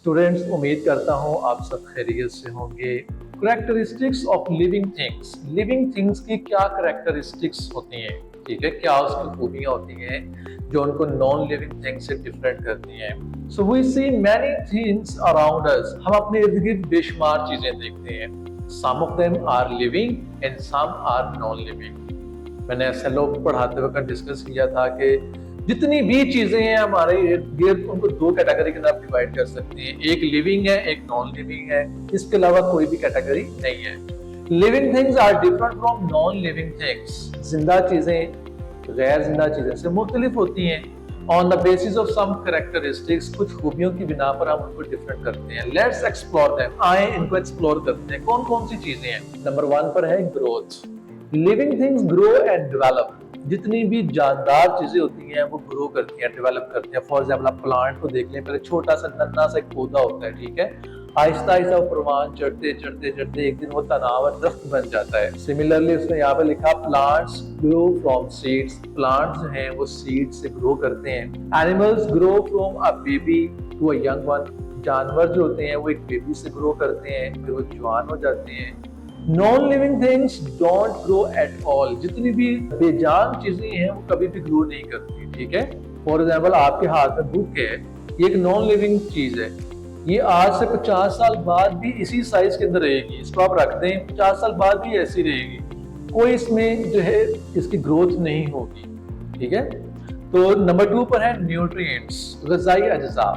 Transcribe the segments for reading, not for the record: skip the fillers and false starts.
Students, उम्मीद करता हूँ आप सब खैरियत से होंगे। करेक्टरिस्टिक्स ऑफ लिविंग थिंग्स की क्या करेक्टरिस्टिक्स होती हैं, ठीक है, क्या उसकी खूबियाँ होती हैं जो उनको नॉन लिविंग थिंग्स से डिफरेंट करती हैं। So we see many things around us, हम अपने इर्द गिर्द बेशुमार चीजें देखते हैं। Some of them are living and some are non living. मैंने SLO पढ़ाते वक्त डिस्कस किया था कि जितनी भी चीजें हैं हमारे इर्द गिर्द, उनको दो कैटेगरी के अंदर डिवाइड कर सकते हैं, एक लिविंग है, एक नॉन लिविंग है। इसके अलावा कोई भी कैटेगरी नहीं है। Living things are different from non living things. जिंदा चीजें गैर जिंदा चीजें से मुख्तलिफ होती हैं on the basis of some characteristics. कुछ खूबियों की बिना पर हम उनको डिफरेंट करते हैं। लेट्स एक्सप्लोर देम, आए इनको एक्सप्लोर करते हैं। कौन कौन सी चीजें हैं? नंबर 1 पर है growth. Living things grow and develop. जितनी भी जानदार चीजें होती हैं वो ग्रो करती हैं, डेवलप करती हैं। फॉर एग्जाम्पल आप प्लांट को देख लें, पहले छोटा सा नन्हा सा एक पौधा होता है, ठीक है, आहिस्ता आहिस्ता परवान चढ़ते चढ़ते चढ़ते एक दिन वो तनावर दरख्त बन जाता है। सिमिलरली उसने यहाँ पे लिखा plants grow from seeds. Plants जो हैं वो सीड से ग्रो करते हैं। Animals grow from a baby to a young one. जानवर जो होते हैं वो एक बेबी से ग्रो करते हैं, फिर वो जवान हो जाते हैं। Non living things don't grow at all. जितनी भी बेजान चीजें हैं वो कभी भी ग्रो नहीं करती, ठीक है। फॉर एग्जाम्पल आपके हाथ में बुक है, ये एक नॉन लिविंग चीज है। ये आज से 50 साल बाद भी इसी साइज के अंदर रहेगी। इसको आप रख दें, 50 साल बाद भी ऐसी रहेगी। कोई इसमें जो है इसकी ग्रोथ नहीं होगी, ठीक है। तो नंबर 2 पर है न्यूट्रिएंट्स, ग़िज़ाई अज्जा।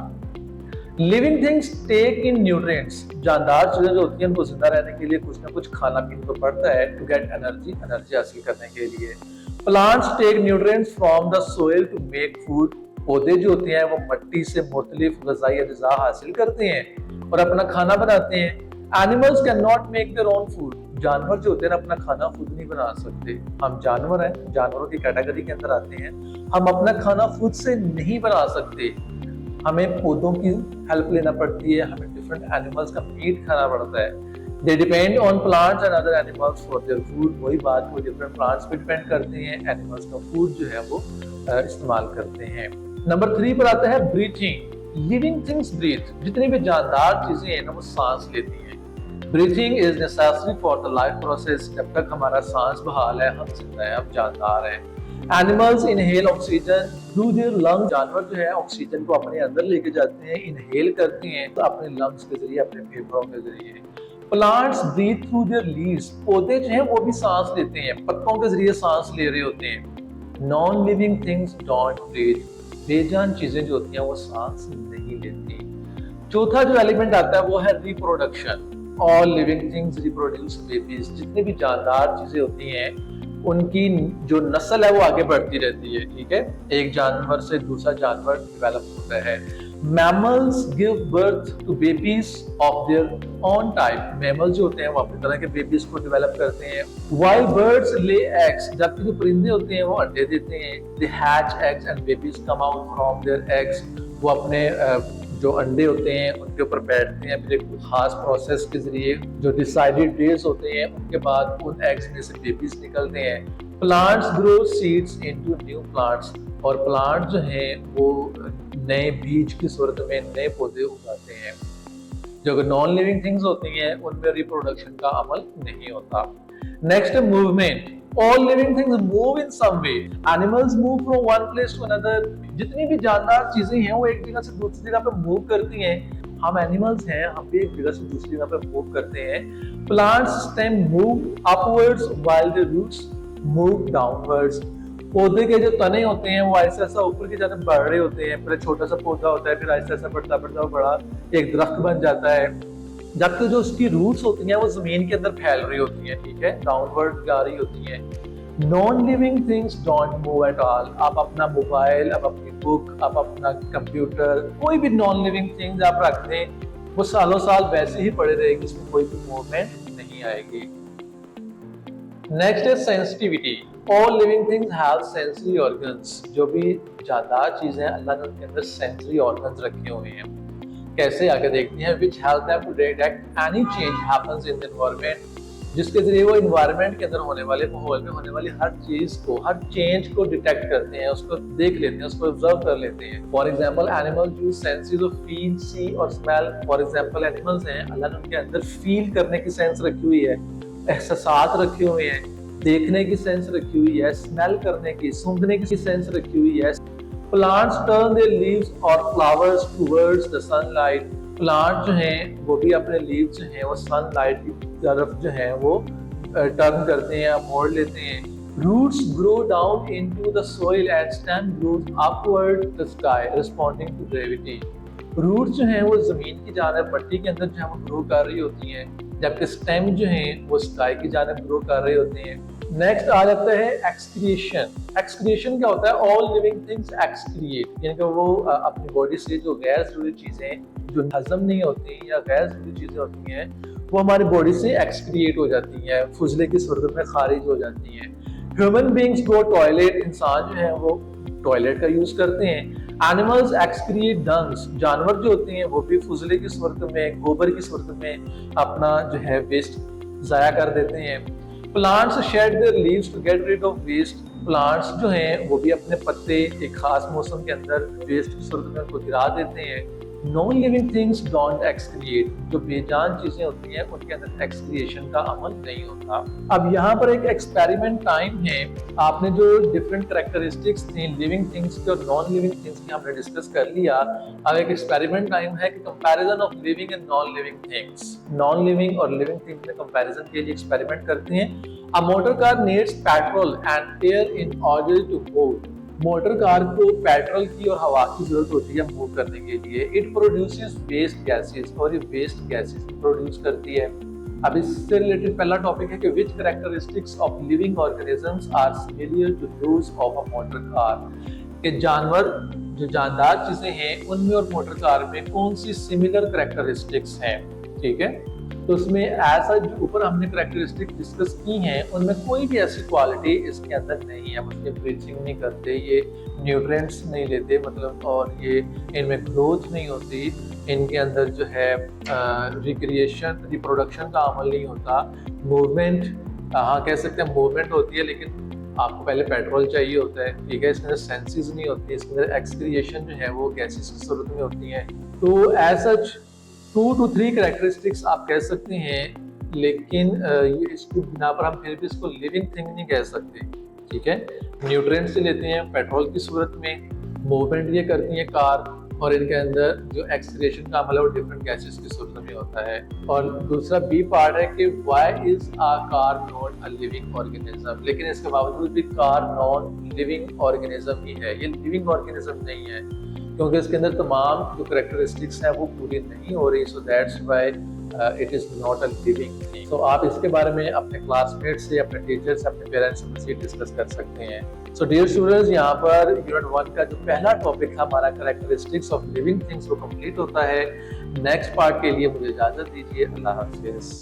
लिविंग थिंग्स टेक इन न्यूट्रिएंट्स। जानदार चीजें जो होती हैं उनको जिंदा रहने के लिए कुछ ना कुछ खाना पीना तो पड़ता है, टू गेट एनर्जी हासिल करने के लिए। Plants take nutrients from the soil to make food. पौधे जो होते हैं वो मिट्टी से मुख्तलिफ ग़िज़ाई अज्जा हासिल करते हैं और अपना खाना बनाते हैं। Animals can not make their own food. जानवर जो होते हैं अपना खाना खुद नहीं बना सकते। हम जानवर हैं, जानवरों की कैटेगरी के अंदर आते हैं। हम अपना खाना खुद से नहीं बना सकते, हमें पौधों की हेल्प लेना पड़ती है, हमें डिफरेंट एनिमल्स का मीट खाना पड़ता है। They depend on plants and other animals for their food. वही बात, वो डिफरेंट प्लांट्स पे डिपेंड करते हैं, एनिमल्स का फूड जो है वो इस्तेमाल करते हैं। नंबर 3 पर आता है ब्रीथिंग। Living things breathe. जितनी भी जानदार चीजें हैं ना वो सांस लेती हैं। Breathing is necessary for the life process. जब तक हमारा सांस बहाल है, हम जिंदा हैं, हम जानदार हैं। Animals inhale oxygen through their lung. जानवर जो है ऑक्सीजन को अपने अंदर लेके जाते हैं, इनहेल करते हैं तो अपने लंग्स के जरिए, अपने फेफड़ों के जरिए। Plants breathe through their leaves. पौधे जो हैं वो भी सांस लेते हैं, पत्तों के जरिए सांस ले रहे होते हैं। Non living things don't breathe. बेजान चीजें जो होती हैं वो सांस नहीं लेती। चौथा जो एलिमेंट आता है वो है reproduction. All living things reproduce babies. जितनी भी जानदार चीजें होती हैं उनकी जो नस्ल है वो आगे बढ़ती रहती है, ठीक है। एक जानवर से दूसरा जानवर डेवलप होता है। Mammals give birth to babies of their own type. Mammals जो होते हैं वो अपनी तरह के बेबीज को डेवलप करते हैं। While birds lay eggs. जबकि जो परिंदे होते हैं वो अंडे देते हैं। They hatch eggs and babies come out from their eggs. वो अपने जो अंडे होते हैं उनके ऊपर बैठते हैं, फिर एक खास प्रोसेस के जरिए जो डिसाइडेड डेज होते हैं उनके बाद उन एग्स में से बेबीज निकलते हैं। Plants grow seeds into new plants. और प्लांट जो हैं वो नए बीज की सूरत में नए पौधे उगाते हैं। जो नॉन लिविंग थिंग्स होती हैं उनमें रिप्रोडक्शन का अमल नहीं होता। नेक्स्ट है movement. All living things move in some way. Animals move from one place to another. जितनी भी जानदार चीजें हैं वो एक जगह से दूसरी जगह पे मूव करती हैं। हम एनिमल्स हैं, हम भी एक जगह से दूसरी जगह पे मूव करते हैं। Plants stem move upwards while the roots move downwards. पौधे के जो तने होते हैं वो ऐसा ऐसा ऊपर की तरफ बढ़ रहे होते हैं। पहले छोटा सा पौधा होता है, फिर ऐसा ऐसा बढ़ता बढ़ता बड़ा एक दरख्त बन जाता है। जबकि जो उसकी रूट्स होती हैं वो जमीन के अंदर फैल रही होती हैं, ठीक है, डाउनवर्ड जा रही होती हैं। Non living things don't move at all. आप अपना मोबाइल, आप अपनी बुक, आप अपना कंप्यूटर, कोई भी नॉन लिविंग थिंग्स आप रख दें वो सालों साल वैसे ही पड़े रहेगी, इसमें कोई भी मूवमेंट नहीं आएगी। नेक्स्ट है sensitivity. All living things have sensory organs. जो भी जानदार चीजें हैं अल्लाह ने उनके अंदर सेंसरी ऑर्गन्स रखे हुए हैं। कैसे आगे देखते हैं। Which help them to detect any change happens in the environment. जिसके जरिए वो इन्वायरमेंट के अंदर होने वाले, माहौल में होने वाली हर चीज को, हर चेंज को डिटेक्ट करते हैं, उसको देख लेते हैं, उसको ऑब्जर्व कर लेते हैं। For example animal use senses of feel, see और स्मेल। फॉर एग्जाम्पल एनिमल्स हैं, अल्लाह ने उनके अंदर फील करने की सेंस रखी हुई है, एहसास रखे हुए हैं, देखने की सेंस रखी हुई है, स्मेल करने की, सूंघने की सेंस रखी हुई है। प्लांट्स टर्न देयर लीव्स और flowers towards the sunlight. Plant जो हैं वो भी अपने लीव्स जो हैं वो सनलाइट की तरफ जो है वो टर्न करते हैं, मोड़ लेते हैं। Roots grow down into the soil and stem grows upward the sky responding to gravity. Roots जो हैं वो जमीन की जानिब, मट्टी के अंदर जो है वो ग्रो कर रही होती हैं, जबकि स्टेम जो है वो स्काई की जानिब ग्रो कर रहे होते हैं। नेक्स्ट आ जाता है एक्सक्रिएशन। एक्सक्रिएशन क्या होता है? ऑल लिविंग थिंग्स एक्सक्रिएट, यानी कि वो अपनी बॉडी से जो गैर जरूरी चीजें जो हजम नहीं होती या गैर जरूरी चीजें होती हैं वो हमारी बॉडी से एक्सक्रिएट हो जाती हैं, फुजले की सूरत में खारिज हो जाती हैं। ह्यूमन बींग्स गो टॉयलेट, इंसान जो है वो टॉयलेट का यूज करते हैं। एनिमल्स एक्सक्रिएट डंग्स, जानवर जो होते हैं वो भी फुजले की सूरत में, गोबर की सूरत में अपना जो है वेस्ट जाया कर देते हैं। Plants shed their leaves to get rid of waste. Plants जो हैं वो भी अपने पत्ते एक खास मौसम के अंदर वेस्ट की सूरत में उनको गिरा देते हैं। Non living things don't excrete, जो बेजान चीजें होती हैं उनके अंदर एक्सक्रिएशन का अमल नहीं होता। अब यहाँ पर एक एक्सपेरिमेंट टाइम है। आपने जो डिफरेंट कैरेक्टरिस्टिक्स थी लिविंग थिंग्स के और नॉन लिविंग थिंग्स की हमने डिस्कस कर लिया। अब एक एक्सपेरिमेंट टाइम है कि comparison of living and non living things. Non living और लिविंग थिंग्स में कंपैरिजन के लिए एक्सपेरिमेंट करते हैं। A motor car needs petrol and air in order to move. Motor car को पेट्रोल की और हवा की जरूरत होती है मूव करने के लिए। इट प्रोड्यूसेस वेस्ट गैसेस, और ये वेस्ट गैसेस प्रोड्यूस करती है। अब इससे रिलेटेड पहला टॉपिक है कि which characteristics of living organisms are similar to those of a motor car. कि जानवर जो जानदार चीजें हैं उनमें और मोटर कार में कौन सी सिमिलर कैरेक्टरिस्टिक्स हैं। ठीक है, तो उसमें ऐसा जो ऊपर हमने कैरेक्टरिस्टिक डिस्कस की हैं उनमें कोई भी ऐसी क्वालिटी इसके अंदर नहीं है। मतलब ब्रीथिंग नहीं करते, ये न्यूट्रिएंट्स नहीं लेते मतलब, और ये इनमें ग्रोथ नहीं होती, इनके अंदर जो है रिक्रिएशन रिप्रोडक्शन का अमल नहीं होता। मूवमेंट, हाँ कह सकते हैं मूवमेंट होती है, लेकिन आपको पहले पेट्रोल चाहिए होता है। ठीक है, इसके अंदर सेंसेस नहीं होती, इसके अंदर एक्सक्रिएशन जो है वो गैसेस की सूरत में होती है। तो एज सच 2 to 3 कैरेक्टरिस्टिक्स आप कह सकते हैं, लेकिन ये इसकी बिना पर हम फिर भी इसको लिविंग थिंग नहीं कह सकते। ठीक है, न्यूट्रिएंट्स से लेते हैं पेट्रोल की सूरत में, मूवमेंट ये करती है कार, और इनके अंदर जो एक्सक्रिएशन का अमल है वो डिफरेंट गैसेस की सूरत में होता है। और दूसरा बी पार्ट है कि why is a car not a living organism, लेकिन इसके बावजूद भी कार नॉन लिविंग ऑर्गेनिज्म ही है, ये लिविंग ऑर्गेनिज्म नहीं है क्योंकि इसके अंदर तमाम जो कैरेक्टरिस्टिक्स हैं वो पूरी नहीं हो रही। So that's why it is not a living thing. तो आप इसके बारे में अपने क्लासमेट्स से, अपने टीचर से, अपने पेरेंट्स से डिस्कस कर सकते हैं। सो डियर स्टूडेंट्स, यहाँ पर यूनिट 1 का जो पहला टॉपिक था हमारा कैरेक्टरिस्टिक्स ऑफ लिविंग थिंग्स वो कंप्लीट होता है। नेक्स्ट पार्ट के लिए मुझे इजाजत दीजिए। अल्लाह हाफिज।